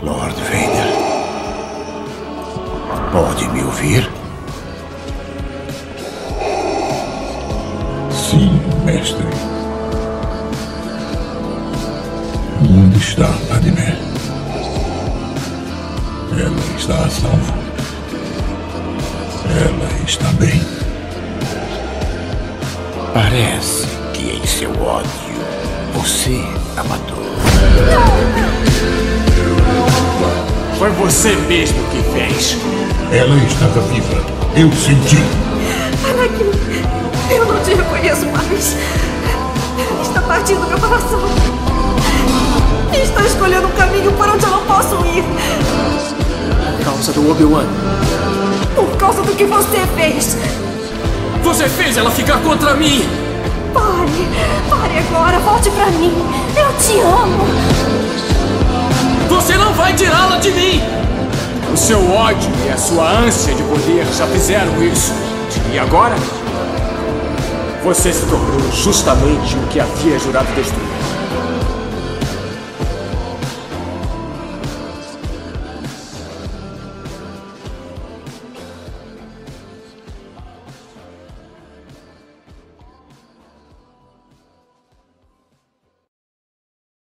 Lord Vader, pode me ouvir? Sim, mestre. Onde está Padmé? Ela está a salvo. Ela está bem. Parece que em seu ódio você a matou. Foi você mesmo que fez. Ela estava viva. Eu senti. Anakin, eu não te reconheço mais. Está partindo meu coração. Está escolhendo um caminho por onde eu não posso ir. Por causa do Obi-Wan. Por causa do que você fez. Você fez ela ficar contra mim. Pare agora, volte pra mim. Eu te amo. Você não vai tirá-la de mim. O seu ódio e a sua ânsia de poder já fizeram isso. E agora? Você se tornou justamente o que havia jurado destruir.